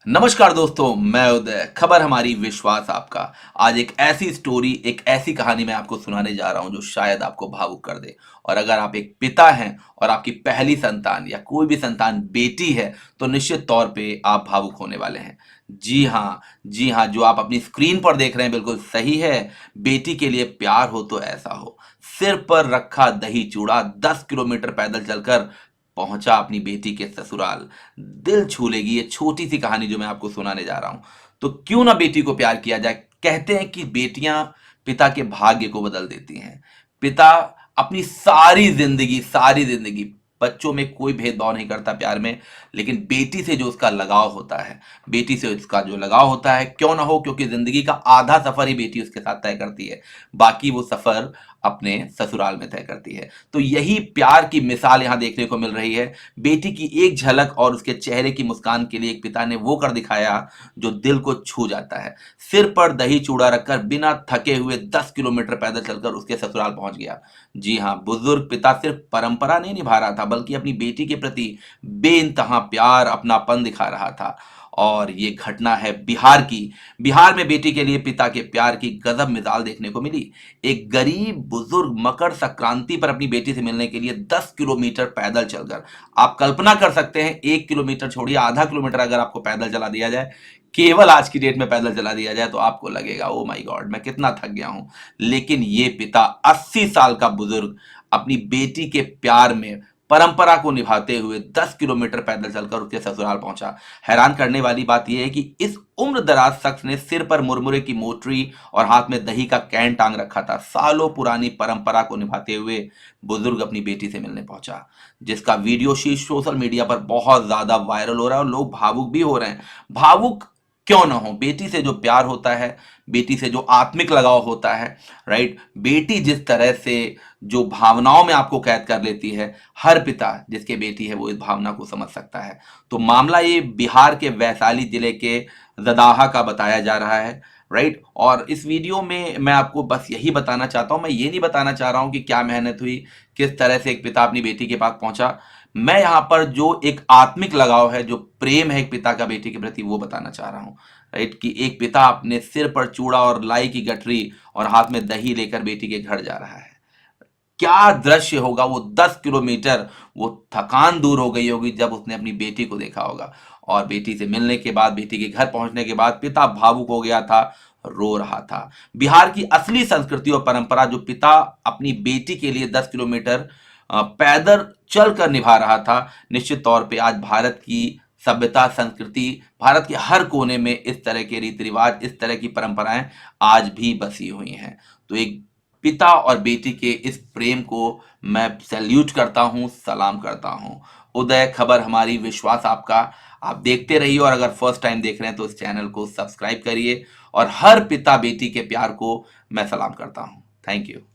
नमस्कार दोस्तों, मैं उदय। खबर हमारी, विश्वास आपका। आज एक ऐसी स्टोरी, एक ऐसी कहानी मैं आपको सुनाने जा रहा हूं जो शायद आपको भावुक कर दे। और अगर आप एक पिता हैं और आपकी पहली संतान या कोई भी संतान बेटी है तो निश्चित तौर पे आप भावुक होने वाले हैं। जी हाँ, जी हाँ, जो आप अपनी स्क्रीन पर देख रहे हैं बिल्कुल सही है। बेटी के लिए प्यार हो तो ऐसा हो। सिर पर रखा दही चूड़ा 10 किलोमीटर पैदल चलकर पहुंचा अपनी बेटी के ससुराल। दिल छू लेगी ये छोटी सी कहानी जो मैं आपको सुनाने जा रहा हूं। तो क्यों ना बेटी को प्यार किया जाए। कहते हैं कि बेटियां पिता के भाग्य को बदल देती हैं। पिता अपनी सारी जिंदगी बच्चों में कोई भेदभाव नहीं करता प्यार में। लेकिन बेटी से जो उसका लगाव होता है, बेटी से उसका जो लगाव होता है, क्यों ना हो, क्योंकि जिंदगी का आधा सफर ही बेटी उसके साथ तय करती है। बाकी वो सफर अपने ससुराल में तय करती है। तो यही प्यार की मिसाल यहां देखने को मिल रही है। बेटी की एक झलक और उसके चेहरे की मुस्कान के लिए एक पिता ने वो कर दिखाया जो दिल को छू जाता है। सिर पर दही चूड़ा रखकर बिना थके हुए 10 किलोमीटर पैदल चलकर उसके ससुराल पहुंच गया। जी हाँ, बुजुर्ग पिता सिर्फ परंपरा नहीं निभा रहा था, बल्कि अपनी बेटी के प्रति बेइंतहा प्यार, अपनापन दिखा रहा था। और ये घटना है बिहार की। बिहार में बेटी के लिए पिता के प्यार की गजब मिसाल देखने को मिली। एक गरीब बुजुर्ग मकर संक्रांति पर अपनी बेटी से मिलने के लिए 10 किलोमीटर पैदल चलकर, आप कल्पना कर सकते हैं, 1 किलोमीटर छोड़िए, आधा किलोमीटर अगर आपको पैदल चला दिया जाए, केवल आज की डेट में पैदल चला दिया जाए, तो आपको लगेगा ओ माय गॉड, मैं कितना थक गया हूं। लेकिन ये पिता 80 साल का बुजुर्ग अपनी बेटी के प्यार में परंपरा को निभाते हुए 10 किलोमीटर पैदल चलकर उसके ससुराल पहुंचा। हैरान करने वाली बात यह है कि इस उम्र दराज शख्स ने सिर पर मुरमुरे की मोटरी और हाथ में दही का कैन टांग रखा था। सालों पुरानी परंपरा को निभाते हुए बुजुर्ग अपनी बेटी से मिलने पहुंचा, जिसका वीडियो शीट सोशल मीडिया पर बहुत ज्यादा वायरल हो रहा है और लोग भावुक भी हो रहे हैं। भावुक क्यों ना हो, बेटी से जो प्यार होता है, बेटी से जो आत्मिक लगाव होता है, राइट, बेटी जिस तरह से जो भावनाओं में आपको कैद कर लेती है, हर पिता जिसके बेटी है वो इस भावना को समझ सकता है। तो मामला ये बिहार के वैशाली जिले के जदाहा का बताया जा रहा है, राइट। और इस वीडियो में मैं आपको बस यही बताना चाहता हूं, मैं ये नहीं बताना चाह रहा हूं कि क्या मेहनत हुई, किस तरह से एक पिता अपनी बेटी के पास पहुंचा। मैं यहां पर जो एक आत्मिक लगाव है, जो प्रेम है एक पिता का बेटी के प्रति, वो बताना चाह रहा हूं, राइट। कि एक पिता अपने सिर पर चूड़ा और लाई की गठरी और हाथ में दही लेकर बेटी के घर जा रहा है। क्या दृश्य होगा वो 10 किलोमीटर, वो थकान दूर हो गई होगी जब उसने अपनी बेटी को देखा होगा। और बेटी से मिलने के बाद, बेटी के घर पहुंचने के बाद पिता भावुक हो गया था, रो रहा था। बिहार की असली संस्कृति और परंपरा जो पिता अपनी बेटी के लिए 10 किलोमीटर पैदल चलकर निभा रहा था, निश्चित तौर पे आज भारत की सभ्यता, संस्कृति, भारत के हर कोने में इस तरह के रीति रिवाज, इस तरह की परंपराएं आज भी बसी हुई हैं। तो एक पिता और बेटी के इस प्रेम को मैं सैल्यूट करता हूं, सलाम करता हूं। उदय, खबर हमारी, विश्वास आपका। आप देखते रहिए, और अगर फर्स्ट टाइम देख रहे हैं तो इस चैनल को सब्सक्राइब करिए। और हर पिता बेटी के प्यार को मैं सलाम करता हूं। Thank you.